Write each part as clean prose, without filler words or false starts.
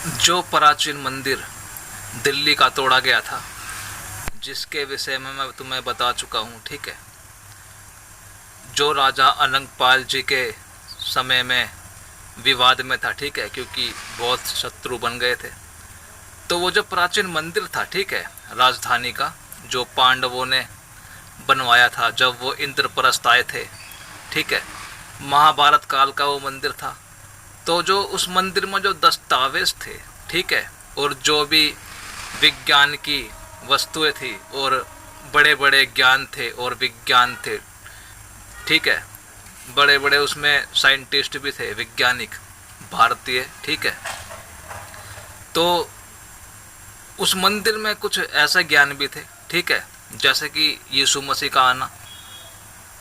जो प्राचीन मंदिर दिल्ली का तोड़ा गया था, जिसके विषय में मैं तुम्हें बता चुका हूँ, ठीक है। जो राजा अनंगपाल जी के समय में विवाद में था, ठीक है, क्योंकि बहुत शत्रु बन गए थे। तो वो जो प्राचीन मंदिर था, ठीक है, राजधानी का, जो पांडवों ने बनवाया था जब वो इंद्रप्रस्थ आए थे, ठीक है, महाभारत काल का वो मंदिर था। तो जो उस मंदिर में जो दस्तावेज थे, ठीक है, और जो भी विज्ञान की वस्तुएं थी और बड़े बड़े ज्ञान थे और विज्ञान थे, ठीक है, बड़े बड़े उसमें साइंटिस्ट भी थे, वैज्ञानिक भारतीय, ठीक है। तो उस मंदिर में कुछ ऐसा ज्ञान भी थे, ठीक है, जैसे कि यीशु मसीह का आना,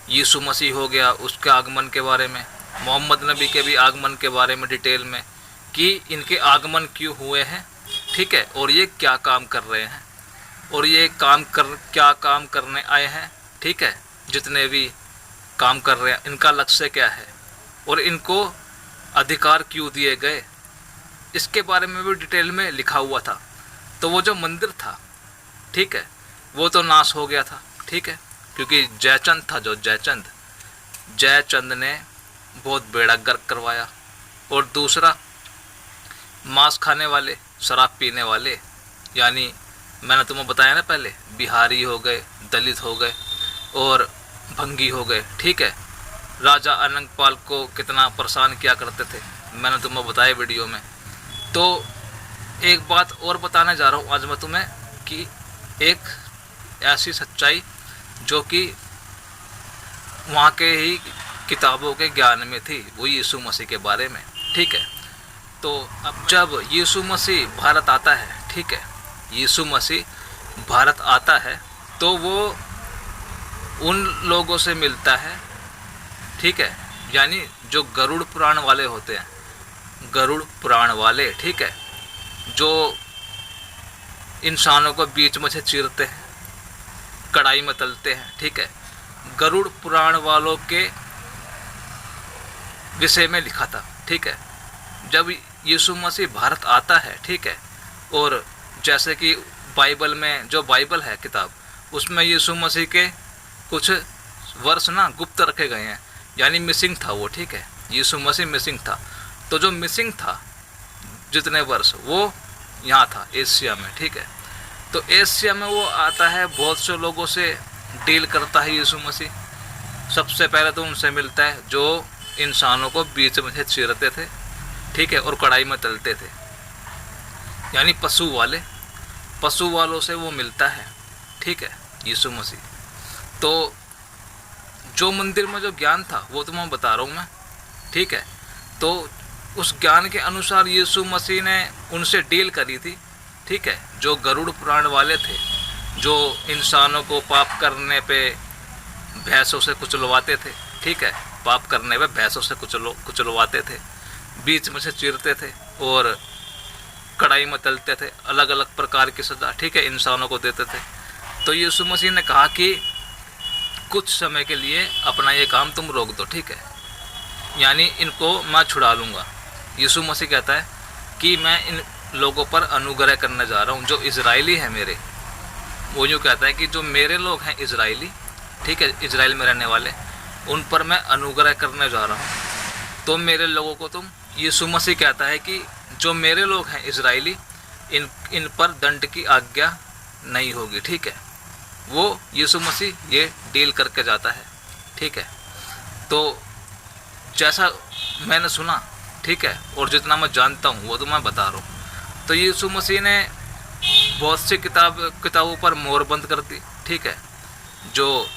यीशु मसीह हो गया, उसके आगमन के बारे में, मोहम्मद नबी के भी आगमन के बारे में डिटेल में, कि इनके आगमन क्यों हुए हैं, ठीक है, और ये क्या काम कर रहे हैं, और ये क्या काम करने आए हैं, ठीक है, जितने भी काम कर रहे हैं इनका लक्ष्य क्या है, और इनको अधिकार क्यों दिए गए, इसके बारे में भी डिटेल में लिखा हुआ था। तो वो जो मंदिर था, ठीक है, वो तो नाश हो गया था, ठीक है, क्योंकि जयचंद था, जो जयचंद ने बहुत बेड़ा गर्क करवाया। और दूसरा, मांस खाने वाले, शराब पीने वाले, यानी मैंने तुम्हें बताया ना पहले, बिहारी हो गए, दलित हो गए और भंगी हो गए, ठीक है, राजा अनंगपाल को कितना परेशान किया करते थे, मैंने तुम्हें बताया वीडियो में। तो एक बात और बताने जा रहा हूँ आज मैं तुम्हें, कि एक ऐसी सच्चाई जो कि वहाँ के ही किताबों के ज्ञान में थी, वो यीशु मसीह के बारे में, ठीक है। तो अब जब यीशु मसीह भारत आता है, ठीक है, यीशु मसीह भारत आता है, तो वो उन लोगों से मिलता है, ठीक है, यानी जो गरुड़ पुराण वाले होते हैं, गरुड़ पुराण वाले, ठीक है, जो इंसानों को बीच में से चीरते हैं, कढ़ाई में तलते हैं, ठीक है, गरुड़ पुराण वालों के विषय में लिखा था, ठीक है। जब यीशु मसीह भारत आता है, ठीक है, और जैसे कि बाइबल में, जो बाइबल है किताब, उसमें यीशु मसीह के कुछ वर्ष ना गुप्त रखे गए हैं, यानी मिसिंग था वो, ठीक है, यीशु मसीह मिसिंग था। तो जो मिसिंग था जितने वर्ष, वो यहाँ था एशिया में, ठीक है। तो एशिया में वो आता है, बहुत से लोगों से डील करता है यीशु मसीह। सबसे पहले तो उनसे मिलता है जो इंसानों को बीच में से चीरते थे, ठीक है, और कढ़ाई में तलते थे, यानी पशु वालों से वो मिलता है, ठीक है, यीशु मसीह। तो जो मंदिर में जो ज्ञान था वो तो मैं बता रहा हूँ मैं, ठीक है। तो उस ज्ञान के अनुसार यीशु मसीह ने उनसे डील करी थी, ठीक है, जो गरुड़ पुराण वाले थे, जो इंसानों को पाप करने पे भैंसों से कुचलवाते थे, ठीक है, पाप करने पे भैंसों से कुचलवाते थे, बीच में से चीरते थे और कढ़ाई में तलते थे, अलग अलग प्रकार की सजा, ठीक है, इंसानों को देते थे। तो यीशु मसीह ने कहा कि कुछ समय के लिए अपना ये काम तुम रोक दो, ठीक है, यानी इनको मैं छुड़ा लूँगा। यीशु मसीह कहता है कि मैं इन लोगों पर अनुग्रह करने जा रहा हूँ, जो इजराइली हैं मेरे, वो यूँ कहता है कि जो मेरे लोग हैं इजराइली, ठीक है, इजराइल में रहने वाले, उन पर मैं अनुग्रह करने जा रहा हूँ। तो मेरे लोगों को तुम, यीशु मसीह कहता है कि जो मेरे लोग हैं इजराइली, इन पर दंड की आज्ञा नहीं होगी, ठीक है। वो यीशु मसीह ये डील करके जाता है, ठीक है। तो जैसा मैंने सुना, ठीक है, और जितना मैं जानता हूँ वो तो मैं बता रहा हूँ। तो यीशु मसीह ने बहुत सी किताबों पर मोहर बंद कर दी, ठीक है, जो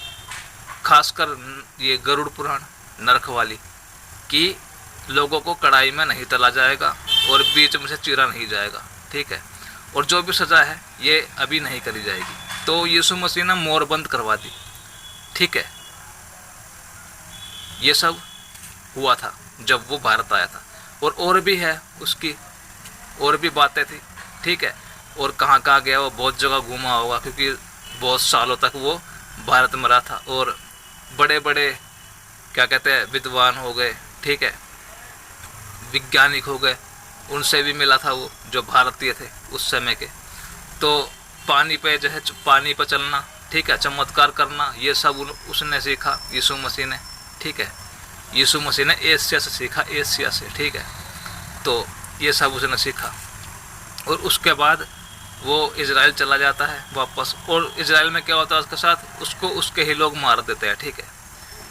खासकर ये गरुड़ पुराण, नरक वाली, कि लोगों को कढ़ाई में नहीं तला जाएगा और बीच में से चीरा नहीं जाएगा, ठीक है, और जो भी सज़ा है ये अभी नहीं करी जाएगी। तो यीशु मसीह ने मोहर बंद करवा दी, ठीक है। ये सब हुआ था जब वो भारत आया था, और भी है उसकी, और भी बातें थी, ठीक है, और कहाँ कहाँ गया वो, बहुत जगह घूमा होगा, क्योंकि बहुत सालों तक वो भारत में रहा था। और बड़े बड़े क्या कहते हैं, विद्वान हो गए, ठीक है, वैज्ञानिक हो गए, उनसे भी मिला था वो, जो भारतीय थे उस समय के। तो पानी पे जो है, पानी पे चलना, ठीक है, चमत्कार करना, ये सब उसने सीखा यीशु मसीह ने, ठीक है। यीशु मसीह ने एशिया से सीखा, एशिया से, ठीक है। तो ये सब उसने सीखा और उसके बाद वो इजराइल चला जाता है वापस। और इजराइल में क्या होता है उसके साथ, उसको उसके ही लोग मार देते हैं, ठीक है।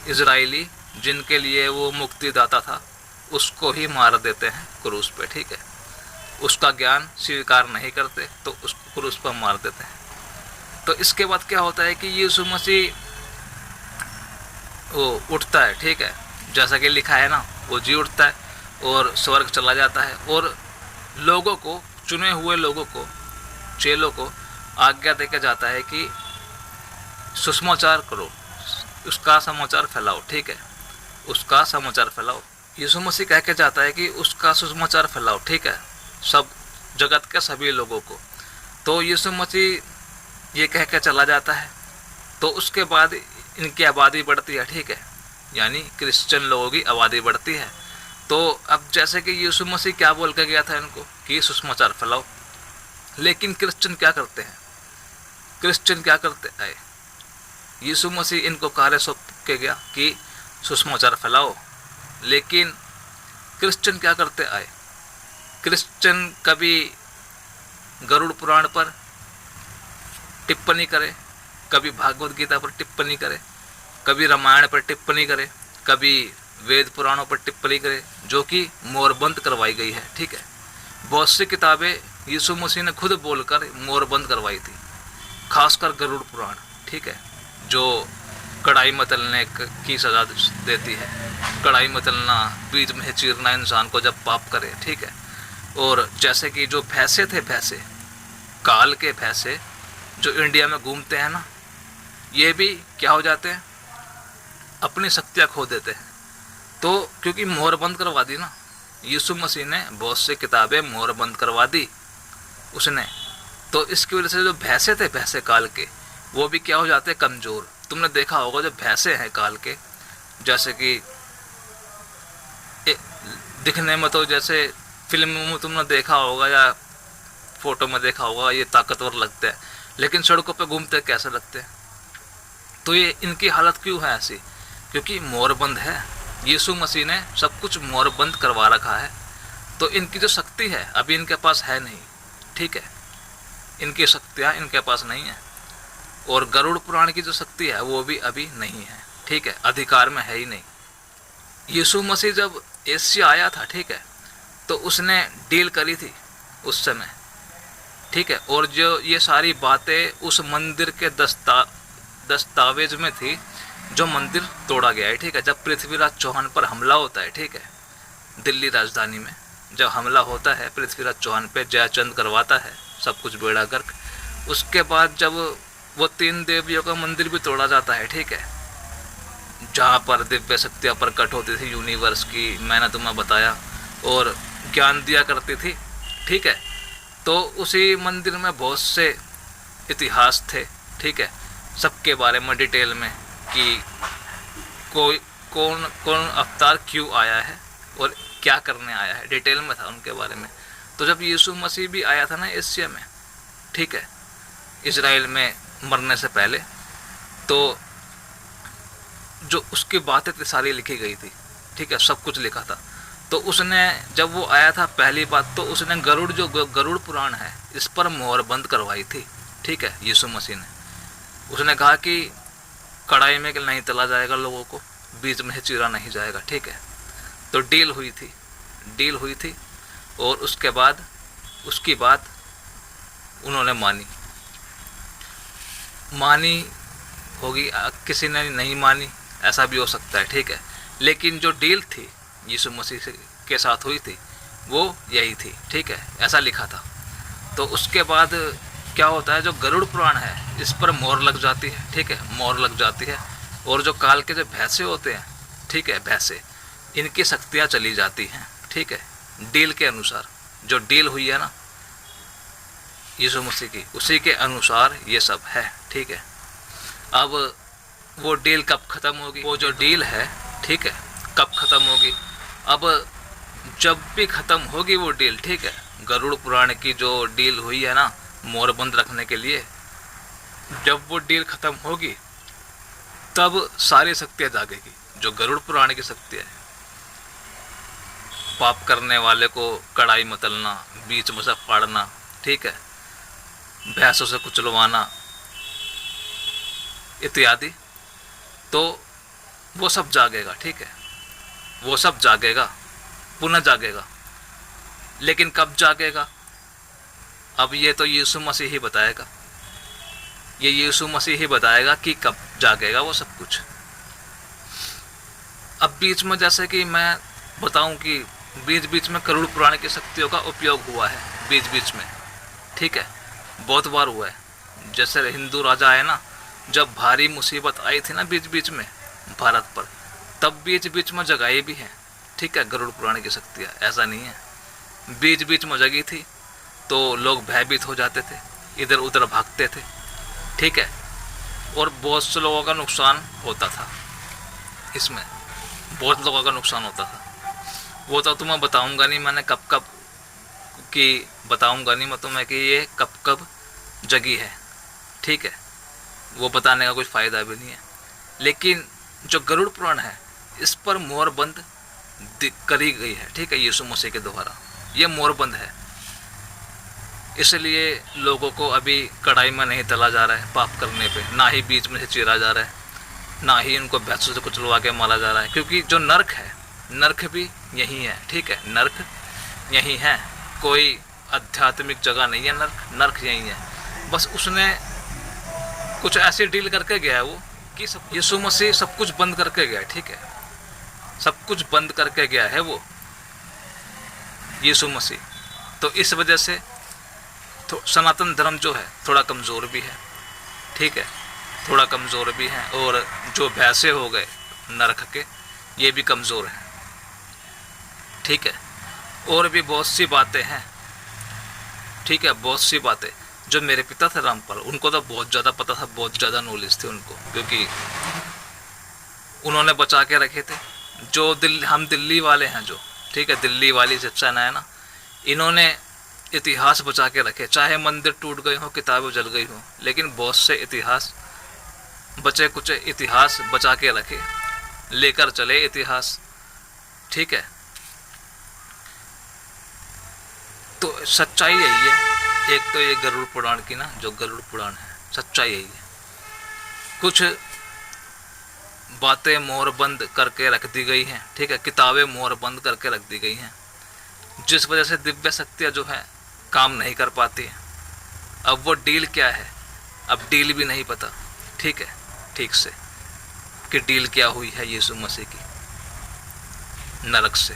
इजराइली जिनके लिए वो मुक्तिदाता था उसको ही मार देते हैं क्रूस पे, ठीक है। उसका ज्ञान स्वीकार नहीं करते तो उसको क्रूस पर मार देते हैं। तो इसके बाद क्या होता है कि यीशु मसीह वो उठता है, ठीक है, जैसा कि लिखा है ना, वो जी उठता है और स्वर्ग चला जाता है और लोगों को, चुने हुए लोगों को, चेलों को आज्ञा देकर जाता है कि सुसमाचार करो, उसका समाचार फैलाओ, ठीक है, उसका समाचार फैलाओ। यीशु मसीह कह के जाता है कि उसका सुसमाचार फैलाओ, ठीक है, सब जगत के सभी लोगों को। तो यीशु मसीह ये कह के चला जाता है। तो उसके बाद इनकी आबादी बढ़ती है, ठीक है, यानी क्रिश्चियन लोगों की आबादी बढ़ती है। तो अब जैसे कि यीशु मसीह क्या बोल के गया था इनको कि सुसमाचार फैलाओ, लेकिन क्रिश्चियन क्या करते हैं, क्रिश्चियन क्या करते आए, यीशु मसीह इनको कार्य सौंप के गया कि सुसमाचार फैलाओ, लेकिन क्रिश्चियन क्या करते आए, क्रिश्चियन कभी गरुड़ पुराण पर टिप्पणी करे, कभी भागवत गीता पर टिप्पणी करे, कभी रामायण पर टिप्पणी करे, कभी वेद पुराणों पर टिप्पणी करे, जो कि मोरबंद करवाई गई है, ठीक है। बहुत सी किताबें यीशु मसीह ने खुद बोलकर मोरबंद करवाई थी, खासकर गरुड़ पुराण, ठीक है, जो कड़ाई मतलने की सजा देती है। कड़ाई मतलना, बीच में चीरना इंसान को जब पाप करे, ठीक है। और जैसे कि जो भैंसे थे, भैंसे, काल के भैंसे जो इंडिया में घूमते हैं ना, ये भी क्या हो जाते हैं, अपनी शक्तियाँ खो देते हैं। तो क्योंकि मोहर बंद करवा दी ना, यीशु मसीह ने बहुत सी किताबें मोहर बंद करवा दी उसने। तो इसकी वजह से जो भैंसे थे, भैंसे काल के, वो भी क्या हो जाते हैं, कमज़ोर। तुमने देखा होगा जो भैंसे हैं काल के, जैसे कि दिखने में तो जैसे फिल्म में तुमने देखा होगा या फोटो में देखा होगा, ये ताकतवर लगते हैं, लेकिन सड़कों पे घूमते कैसे लगते हैं। तो ये इनकी हालत क्यों है ऐसी, क्योंकि मोरबंद है। यीशु मसीह ने सब कुछ मोरबंद करवा रखा है। तो इनकी जो शक्ति है अभी इनके पास है नहीं, ठीक है, इनकी शक्तियाँ इनके पास नहीं है। और गरुड़ पुराण की जो शक्ति है वो भी अभी नहीं है, ठीक है, अधिकार में है ही नहीं। यीशु मसीह जब एशिया आया था, ठीक है, तो उसने डील करी थी उस समय, ठीक है। और जो ये सारी बातें उस मंदिर के दस्तावेज में थी, जो मंदिर तोड़ा गया है, ठीक है। जब पृथ्वीराज चौहान पर हमला होता है, ठीक है, दिल्ली राजधानी में जब हमला होता है पृथ्वीराज चौहान पे, जयचंद करवाता है सब कुछ बेड़ा गर्क। उसके बाद जब वो 3 देवियों का मंदिर भी तोड़ा जाता है, ठीक है, जहाँ पर दिव्य शक्तियाँ प्रकट होती थी यूनिवर्स की, मैंने तुम्हें बताया, और ज्ञान दिया करती थी, ठीक है। तो उसी मंदिर में बहुत से इतिहास थे, ठीक है, सबके बारे में डिटेल में, कि कौन अवतार क्यों आया है और क्या करने आया है, डिटेल में था उनके बारे में। तो जब यीशु मसीह भी आया था ना एशिया में, ठीक है, इजराइल में मरने से पहले, तो जो उसकी बातें थी सारी लिखी गई थी, ठीक है, सब कुछ लिखा था। तो उसने जब वो आया था, पहली बात तो उसने गरुड़ पुराण है इस पर मोहर बंद करवाई थी, ठीक है, यीशु मसीह ने। उसने कहा कि कढ़ाई में नहीं तला जाएगा लोगों को, बीच में चीरा नहीं जाएगा, ठीक है। तो डील हुई थी और उसके बाद उसकी बात उन्होंने मानी होगी, किसी ने नहीं मानी, ऐसा भी हो सकता है, ठीक है। लेकिन जो डील थी यीशु मसीह के साथ हुई थी वो यही थी, ठीक है, ऐसा लिखा था। तो उसके बाद क्या होता है, जो गरुड़ पुराण है इस पर मोहर लग जाती है, ठीक है, मोहर लग जाती है। और जो काल के जो भैंसे होते हैं, ठीक है, भैंसे, इनकी शक्तियाँ चली जाती हैं, ठीक है, डील के अनुसार। जो डील हुई है ना यीशु मसीह की, उसी के अनुसार ये सब है, ठीक है। अब वो डील कब ख़त्म होगी, वो जो डील है, ठीक है, कब ख़त्म होगी। अब जब भी ख़त्म होगी वो डील, ठीक है, गरुड़ पुराण की जो डील हुई है ना मोरबंद रखने के लिए, जब वो डील ख़त्म होगी तब सारी शक्तियाँ जागेगी। जो गरुड़ पुराण की शक्तियाँ है, पाप करने वाले को कड़ाई मतलना, बीच में से फाड़ना, ठीक है, भैंसों से कुचलवाना इत्यादि, तो वो सब जागेगा, ठीक है, वो सब जागेगा, पुनः जागेगा। लेकिन कब जागेगा, अब ये तो यीशु मसीह ही बताएगा, ये यीशु मसीह ही बताएगा कि कब जागेगा वो सब कुछ। अब बीच में जैसे कि मैं बताऊं कि बीच बीच में गरुड़ पुराण की शक्तियों का उपयोग हुआ है, बीच बीच में, ठीक है, बहुत बार हुआ है। जैसे हिंदू राजा है ना, जब भारी मुसीबत आई थी ना बीच बीच में भारत पर, तब बीच बीच में जगाई भी है, ठीक है, गरुड़ पुराण की शक्तियाँ। ऐसा नहीं है, बीच बीच में जगी थी तो लोग भयभीत हो जाते थे, इधर उधर भागते थे, ठीक है, और बहुत से लोगों का नुकसान होता था, इसमें बहुत लोगों का नुकसान होता था। वो तो तुम्हें बताऊंगा नहीं, मैंने कब कब की बताऊंगा नहीं मैं तुम्हें कि ये कब कब जगी है, ठीक है, वो बताने का कुछ फ़ायदा भी नहीं है। लेकिन जो गरुड़ पुराण है इस पर मोहरबंद करी गई है, ठीक है, यीशु मसीह के द्वारा ये मोहरबंद है। इसलिए लोगों को अभी कढ़ाई में नहीं तला जा रहा है पाप करने पे, ना ही बीच में से चीरा जा रहा है, ना ही इनको भैंसों से कुचलवा के मारा जा रहा है, क्योंकि जो नर्क है, नर्क भी यही है, ठीक है, नर्क यही है, कोई आध्यात्मिक जगह नहीं है, नर्क यही है। बस उसने कुछ ऐसी डील करके गया है वो कि सब यीशु मसीह सब कुछ बंद करके गया है, ठीक है, सब कुछ बंद करके गया है वो यीशु मसीह। तो इस वजह से तो सनातन धर्म जो है थोड़ा कमज़ोर भी है, ठीक है, थोड़ा कमज़ोर भी है, और जो भैंसे हो गए नरक के ये भी कमज़ोर हैं, ठीक है। और भी बहुत सी बातें हैं, ठीक है, बहुत सी बातें जो मेरे पिता थे रामपाल, उनको तो बहुत ज़्यादा पता था, बहुत ज़्यादा नॉलेज थी उनको, क्योंकि उन्होंने बचा के रखे थे। जो हम दिल्ली वाले हैं जो, ठीक है, दिल्ली वाली शिवसेना है ना, इन्होंने इतिहास बचा के रखे, चाहे मंदिर टूट गए हो, किताबें जल गई हो, लेकिन बहुत से इतिहास बचे कुचे इतिहास बचा के रखे, लेकर चले इतिहास, ठीक है। तो सच्चाई यही है, एक तो ये गरुड़ पुराण की ना, जो गरुड़ पुराण है सच्चाई यही है। कुछ बातें मोहरबंद करके रख दी गई हैं, ठीक है, किताबें मोहरबंद करके रख दी गई हैं, जिस वजह से दिव्य शक्तियाँ जो है काम नहीं कर पाती हैं। अब वो डील क्या है, अब डील भी नहीं पता, ठीक है, ठीक से कि डील क्या हुई है यीशु मसीह की नरक से।